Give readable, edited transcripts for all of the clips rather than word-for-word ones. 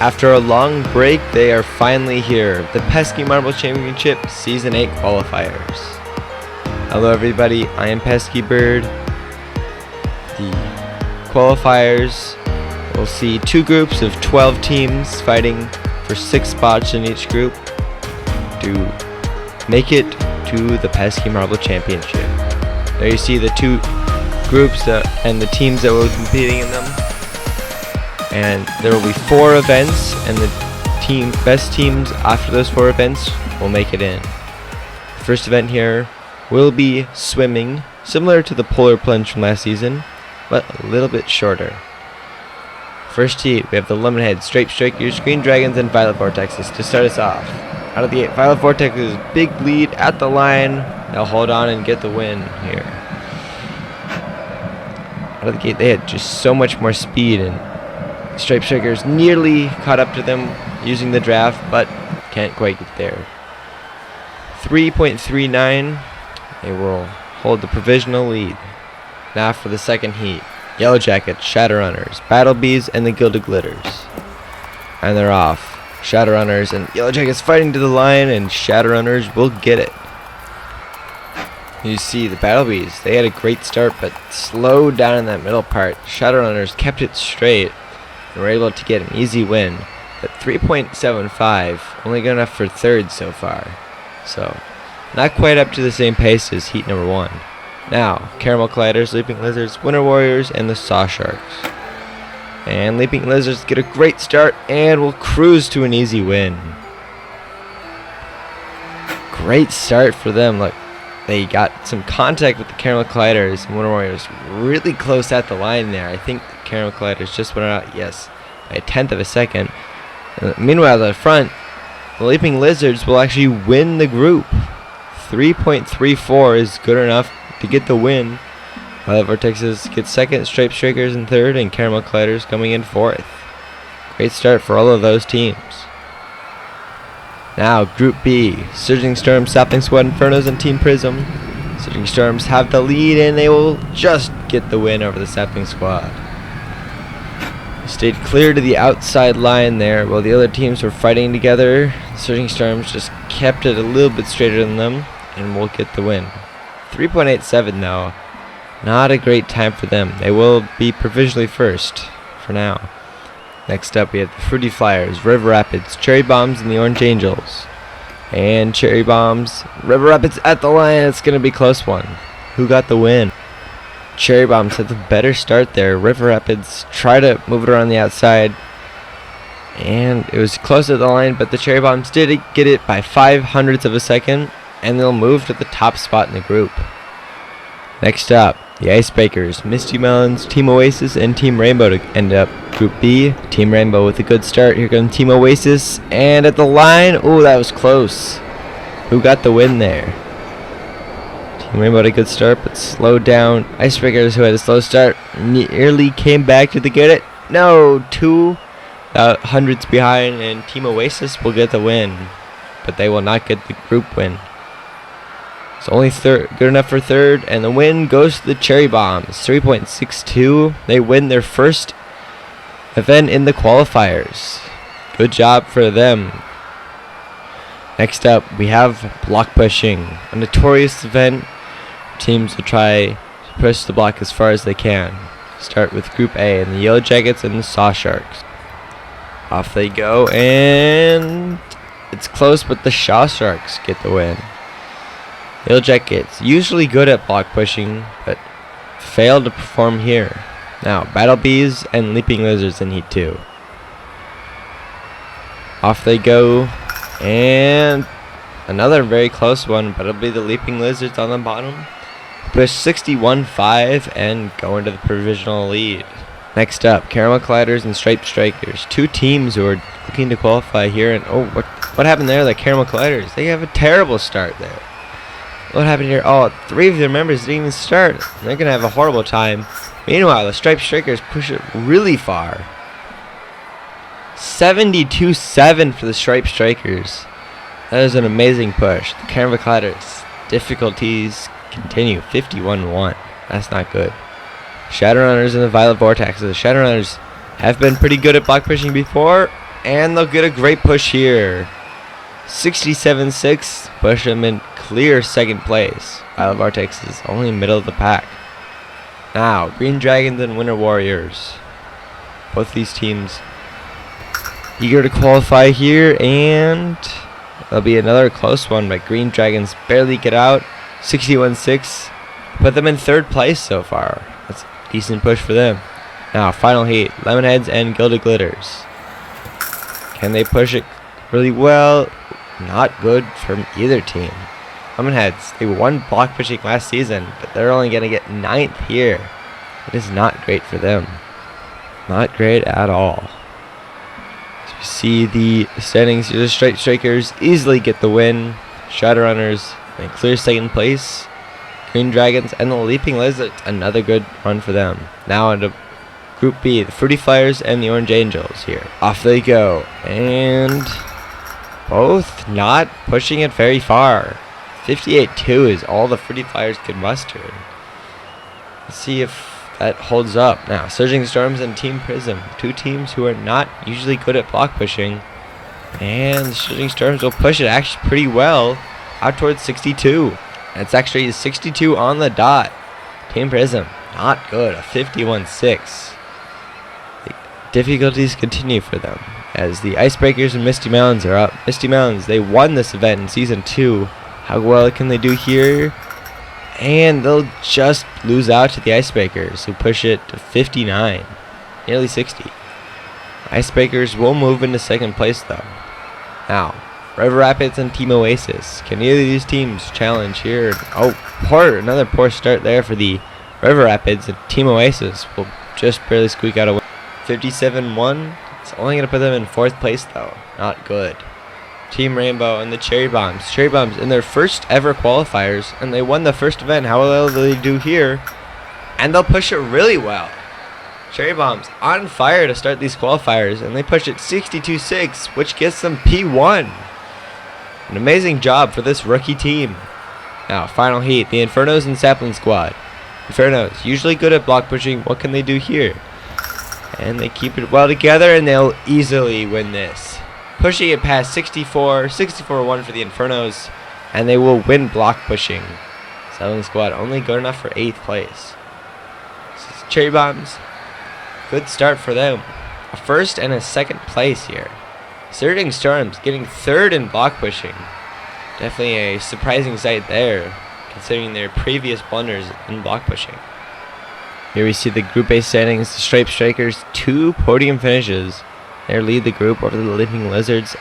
After a long break, they are finally here. The Pesky Marble Championship Season 8 Qualifiers. Hello everybody, I am Pesky Bird. The qualifiers will see two groups of 12 teams fighting for 6 spots in each group to make it to the Pesky Marble Championship. There you see the two groups and the teams that will be competing in them. And there will be 4 events, and the best teams after those 4 events will make it in. The first event here will be swimming, similar to the polar plunge from last season, but a little bit shorter. First heat, we have the Lemonheads, Striped Strikers, Green Dragons, and Violet Vortexes to start us off. Out of the 8, Violet Vortexes, big lead at the line. They'll hold on and get the win here. Out of the gate, they had just so much more speed, and Striped Strikers nearly caught up to them using the draft, but can't quite get there. 3.39, they will hold the provisional lead. Now for the second heat, Yellow Jackets, Shadowrunners, Battle Bees, and the Gilded Glitters. And they're off. Shadowrunners and Yellow Jackets fighting to the line, and Shadowrunners will get it. You see the Battle Bees, they had a great start, but slowed down in that middle part. Shadowrunners kept it straight and were able to get an easy win. But 3.75, only good enough for third so far. So, not quite up to the same pace as heat number 1. Now, Caramel Colliders, Leaping Lizards, Winter Warriors, and the Saw Sharks. And Leaping Lizards get a great start and will cruise to an easy win. Great start for them. Look, they got some contact with the Caramel Colliders, and Winter Warriors really close at the line there. I think the Caramel Colliders just went out, yes, by a 1/10 of a second. Meanwhile, at the front, the Leaping Lizards will actually win the group. 3.34 is good enough to get the win. Violet Vortexes get second, Striped Strikers in third, and Caramel Colliders coming in 4th. Great start for all of those teams. Now, Group B, Surging Storms, Sapling Squad, Infernos, and Team Prism. Surging Storms have the lead, and they will just get the win over the Sapling Squad. Stayed clear to the outside line there while the other teams were fighting together. Surging Storms just kept it a little bit straighter than them and will get the win. 3.87 though, not a great time for them. They will be provisionally first for now. Next up we have the Fruity Flyers, River Rapids, Cherry Bombs, and the Orange Angels. And Cherry Bombs, River Rapids at the line. It's going to be a close one. Who got the win? Cherry Bombs had the better start there. River Rapids tried to move it around the outside, and it was close at the line, but the Cherry Bombs did get it by 0.05 of a second, and they'll move to the top spot in the group. Next up, the Icebreakers, Misty Melons, Team Oasis, and Team Rainbow to end up Group B. Team Rainbow with a good start. Here comes Team Oasis, and at the line, oh, that was close. Who got the win there? Team Rainbow had a good start, but slowed down. Icebreakers, who had a slow start, nearly came back to get it. No, 2 hundredths behind, and Team Oasis will get the win, but they will not get the group win. It's only good enough for third, and the win goes to the Cherry Bombs. 3.62. They win their first event in the qualifiers. Good job for them. Next up, we have block pushing, a notorious event. Teams will try to push the block as far as they can. Start with Group A, and the Yellow Jackets and the Saw Sharks. Off they go, and it's close, but the Saw Sharks get the win. Yellow Jackets, usually good at block pushing, but failed to perform here. Now, Battle Bees and Leaping Lizards in Heat 2. Off they go, and another very close one, but it'll be the Leaping Lizards on the bottom. Push 61.5 and go into the provisional lead. Next up, Caramel Colliders and Striped Strikers. 2 teams who are looking to qualify here, and oh, what happened there? The Caramel Colliders, they have a terrible start there. What happened here? Oh, 3 of their members didn't even start. They're going to have a horrible time. Meanwhile, the Striped Strikers push it really far. 72.7 for the Striped Strikers. That is an amazing push. The Caramel Colliders, difficulties continue. 51.1. That's not good. Shadowrunners and the Violet Vortexes. The Shadowrunners have been pretty good at block pushing before, and they'll get a great push here. 67-6, push them in clear second place. Isle of Arctics is only middle of the pack. Now, Green Dragons and Winter Warriors. Both these teams eager to qualify here, and there'll be another close one, but Green Dragons barely get out. 61-6, put them in third place so far. That's a decent push for them. Now, final heat, Lemonheads and Gilded Glitters. Can they push it really well? Not good from either team. Lemonheads, they won block pushing last season, but they're only going to get 9th here. It is not great for them. Not great at all. So you see the standings here. The Stripe Strikers easily get the win. Shadowrunners in clear second place. Green Dragons and the Leaping Lizards, another good run for them. Now into Group B, the Fruity Flyers and the Orange Angels here. Off they go. And both not pushing it very far. 58-2 is all the Fruity Flyers could muster. Let's see if that holds up. Now, Surging Storms and Team Prism, two teams who are not usually good at block pushing. And Surging Storms will push it actually pretty well out towards 62. It's actually 62 on the dot. Team Prism, not good, a 51-6. The difficulties continue for them as the Icebreakers and Misty Mountains are up. Misty Mountains, they won this event in Season 2. How well can they do here? And they'll just lose out to the Icebreakers, who push it to 59, nearly 60. Icebreakers will move into second place though. Now, River Rapids and Team Oasis. Can either of these teams challenge here? Oh, another poor start there for the River Rapids, and Team Oasis will just barely squeak out a win. 57-1. It's only going to put them in 4th place though. Not good. Team Rainbow and the Cherry Bombs. Cherry Bombs in their first ever qualifiers, and they won the first event. How well do they do here? And they'll push it really well. Cherry Bombs on fire to start these qualifiers, and they push it 62-6, which gets them P1. An amazing job for this rookie team. Now, final heat, the Infernos and Sapling Squad. Infernos, usually good at block pushing. What can they do here? And they keep it well together, and they'll easily win this. Pushing it past 64-1 for the Infernos, and they will win block pushing. Sapling Squad only good enough for 8th place. This is Cherry Bombs. Good start for them. A 1st and a 2nd place here. Surging Storms getting 3rd in block pushing. Definitely a surprising sight there, considering their previous blunders in block pushing. Here we see the Group A standings. The Stripe Strikers, 2 podium finishes. They lead the group over the Leaping Lizards.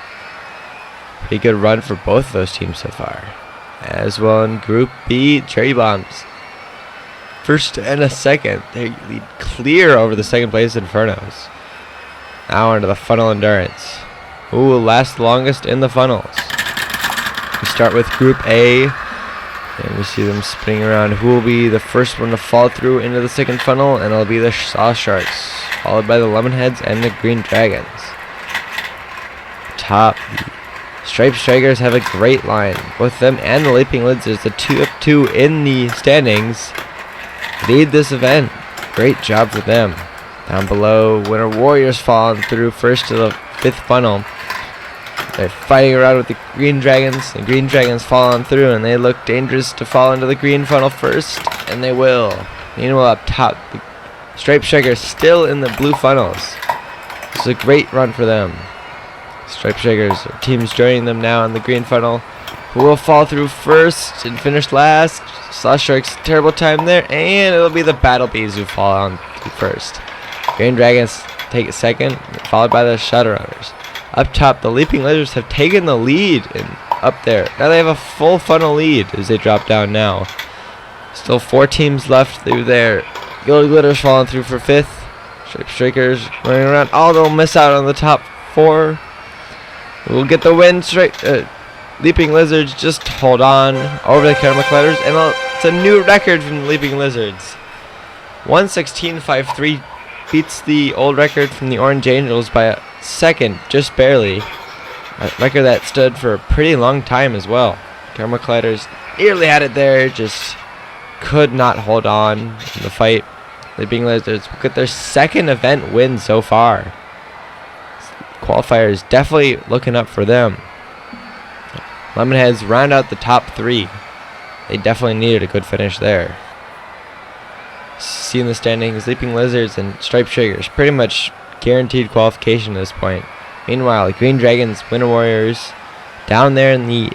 Pretty good run for both of those teams so far. As well in Group B, Cherry Bombs. 1st and a 2nd. They lead clear over the 2nd place Infernos. Now into the funnel endurance. Who will last longest in the funnels? We start with Group A, and we see them spinning around. Who will be the first one to fall through into the 2nd funnel? And it'll be the Saw Sharks, followed by the Lemonheads and the Green Dragons. Top, the Stripe Strikers have a great line. Both them and the Leaping Lizards, the 2-2 in the standings, lead this event. Great job for them. Down below, Winter Warriors falling through first to the 5th funnel. They're fighting around with the Green Dragons. The Green Dragons fall on through, and they look dangerous to fall into the green funnel first, and they will. Meanwhile, up top, the Stripe Strikers still in the blue funnels. This is a great run for them. Stripe Strikers, teams joining them now in the green funnel. Who will fall through first and finish last? Saw Sharks, terrible time there, and it'll be the Battle Bees who fall on through first. Green Dragons take it 2nd, followed by the Shadowrunners. Up top, the Leaping Lizards have taken the lead and up there. Now they have a full funnel lead as they drop down now. Still 4 teams left through there. Gilded Glitters falling through for 5th. Stripe Strikers running around. Oh, they'll miss out on the top 4. We'll get the win. Leaping Lizards just hold on over the Caramel Colliders, and it's a new record from the Leaping Lizards. 1:16.53 beats the old record from the Orange Angels by a 2nd, just barely. A record that stood for a pretty long time as well. Caramel Colliders nearly had it there, just could not hold on in the fight. Leaping Lizards will get their 2nd event win so far. Qualifiers definitely looking up for them. Lemonheads round out the top 3. They definitely needed a good finish there. See in the standings, Leaping Lizards and Striped Triggers pretty much guaranteed qualification at this point. Meanwhile, the Green Dragons, Winter Warriors, down there in the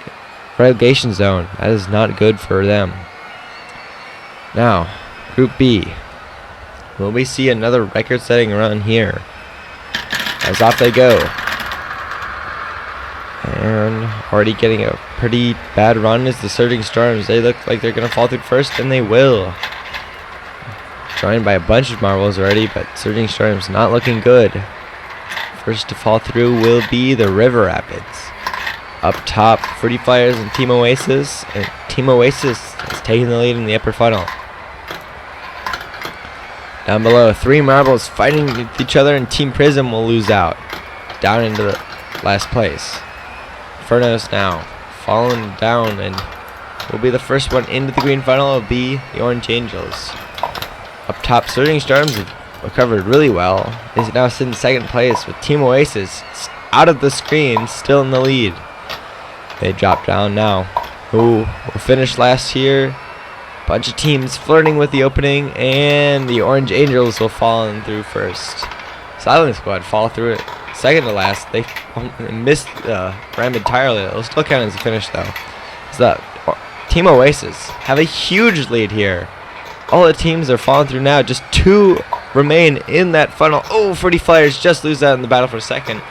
relegation zone. That is not good for them. Now, Group B. Will we see another record-setting run here? As off they go. And already getting a pretty bad run is the Surging Storms. They look like they're going to fall through first, and they will. Joined by a bunch of marbles already, but Surging Storms not looking good. First to fall through will be the River Rapids. Up top, Fruity Flyers and Team Oasis. And Team Oasis is taking the lead in the upper funnel. Down below, 3 marbles fighting with each other, and Team Prism will lose out. Down into the last place. Infernos now falling down, and will be the first one into the green funnel. Will be the Orange Angels. Up top, Surging Storms have recovered really well. They now sit in second place with Team Oasis out of the screen, still in the lead. They drop down now. Who will finish last here? Bunch of teams flirting with the opening, and the Orange Angels will fall in through first. Silent Squad fall through it second to last. They missed the ramp entirely. It'll still count as a finish though. So Team Oasis have a huge lead here. All the teams are falling through now. Just 2 remain in that funnel. Oh, Fruity Flyers just lose out in the battle for second.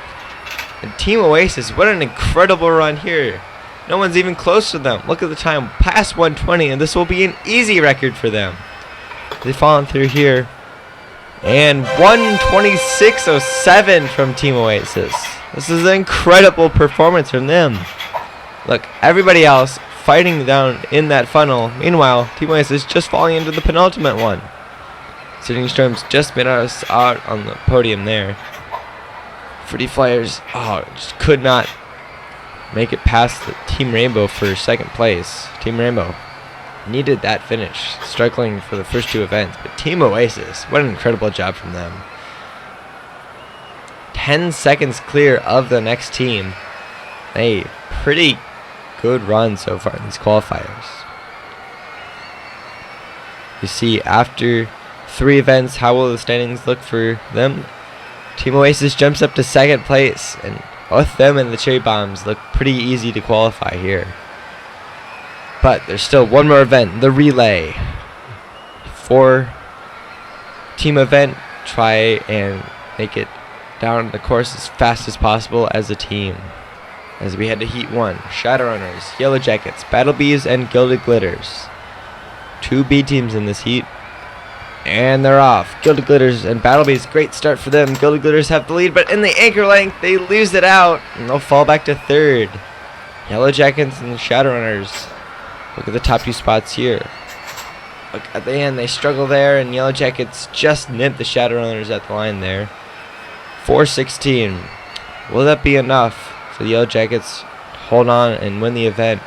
And Team Oasis, what an incredible run here. No one's even close to them. Look at the time, past 120, and this will be an easy record for them. They've fallen through here. And 126.07 from Team Oasis. This is an incredible performance from them. Look, everybody else fighting down in that funnel. Meanwhile, Team Oasis just falling into the penultimate one. Surging Storms just made us out on the podium there. Fruity Flyers, just could not make it past the Team Rainbow for second place. Team Rainbow needed that finish, struggling for the first 2 events. But Team Oasis, what an incredible job from them. 10 seconds clear of the next team. A pretty good run so far in these qualifiers. You see, after 3 events, how will the standings look for them? Team Oasis jumps up to second place, and both them and the Cherry Bombs look pretty easy to qualify here. But there's still one more event, the relay. 4-team event. Try and make it down the course as fast as possible as a team. As we head to Heat 1, Shadowrunners, Yellow Jackets, Battle Bees, and Gilded Glitters. 2 B teams in this heat. And they're off. Gilded Glitters and Battle Bees, great start for them. Gilded Glitters have the lead, but in the anchor length, they lose it out, and they'll fall back to 3rd. Yellow Jackets and Shadowrunners. Look at the top 2 spots here. Look at the end, they struggle there, and Yellow Jackets just nip the Shadowrunners at the line there. 4:16. Will that be enough for the Yellow Jackets to hold on and win the event?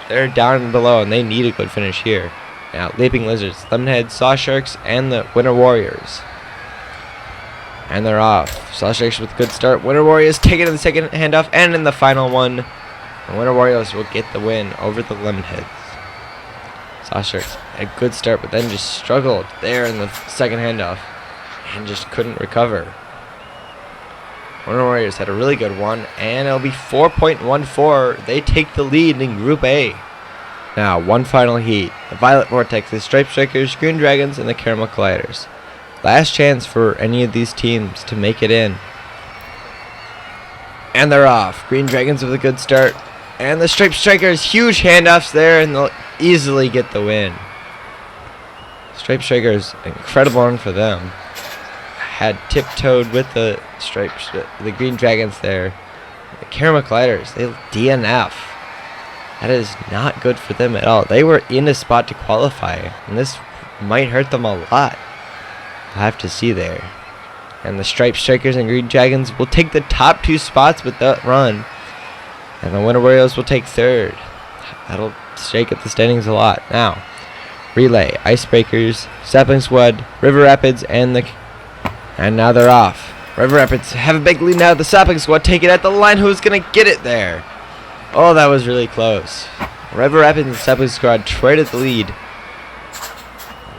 They're down and below, and they need a good finish here. Now, Leaping Lizards, Lemonheads, Saw Sharks, and the Winter Warriors. And they're off. Saw Sharks with a good start. Winter Warriors take it in the second handoff, and in the final one, the Winter Warriors will get the win over the Lemonheads. Saw Sharks had a good start, but then just struggled there in the second handoff, and just couldn't recover. Winter Warriors had a really good one, and it'll be 4.14. They take the lead in Group A. Now, one final heat. The Violet Vortexes, Striped Strikers, Green Dragons, and the Caramel Colliders. Last chance for any of these teams to make it in. And they're off. Green Dragons with a good start. And the Striped Strikers, huge handoffs there, and they'll easily get the win. Striped Strikers, incredible run for them. Had tiptoed with the Green Dragons there. The Caramel Colliders, they DNF. That is not good for them at all. They were in a spot to qualify, and this might hurt them a lot. We'll have to see there. And the Striped Strikers and Green Dragons will take the top 2 spots with that run. And the Winter Warriors will take 3rd. That'll shake up the standings a lot. Now, relay, Icebreakers, Sapling Squad, River Rapids, and now they're off. River Rapids have a big lead now. The Sapling Squad take it at the line. Who's going to get it there? Oh, that was really close. River Rapids and Sapling Squad traded the lead.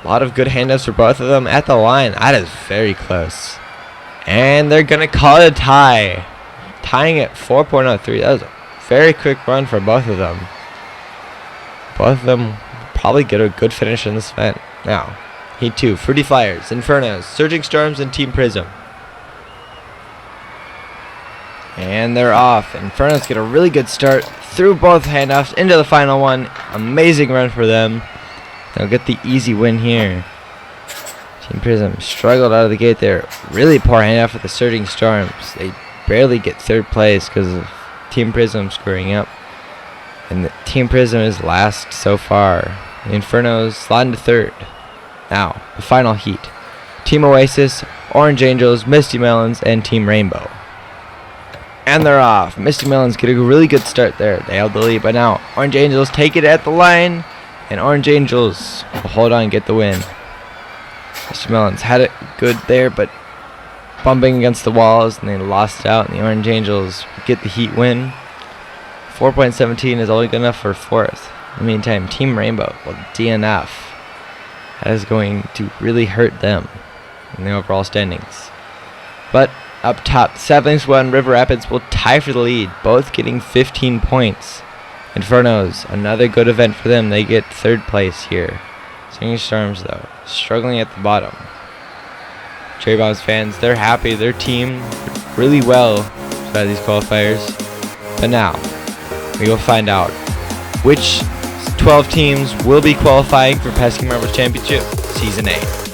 A lot of good handoffs for both of them at the line. That is very close. And they're going to call it a tie. Tying at 4.03. That was a very quick run for both of them. Both of them probably get a good finish in this event. Now, Heat 2. Fruity Flyers, Infernos, Surging Storms, and Team Prism. And they're off. Infernos get a really good start through both handoffs into the final one. Amazing run for them. They'll get the easy win here. Team Prism struggled out of the gate there. Really poor handoff with the Surging Storms. They barely get third place because of Team Prism screwing up. And the Team Prism is last so far. The Infernos slide into third. Now, the final heat. Team Oasis, Orange Angels, Misty Melons, and Team Rainbow. And they're off. Misty Melons get a really good start there. They held the lead, but now Orange Angels take it at the line. And Orange Angels will hold on and get the win. Misty Melons had it good there, but bumping against the walls, and they lost out. And the Orange Angels get the heat win. 4.17 is only good enough for fourth. In the meantime, Team Rainbow with DNF. That is going to really hurt them in the overall standings. But up top, Sapling Squad and River Rapids will tie for the lead, both getting 15 points. Infernos, another good event for them. They get third place here. Surging Storms, though, struggling at the bottom. Cherry Bombs fans, they're happy. Their team did really well by these qualifiers. But now, we will find out which 12 teams will be qualifying for Pesky Marbles Championship Season 8.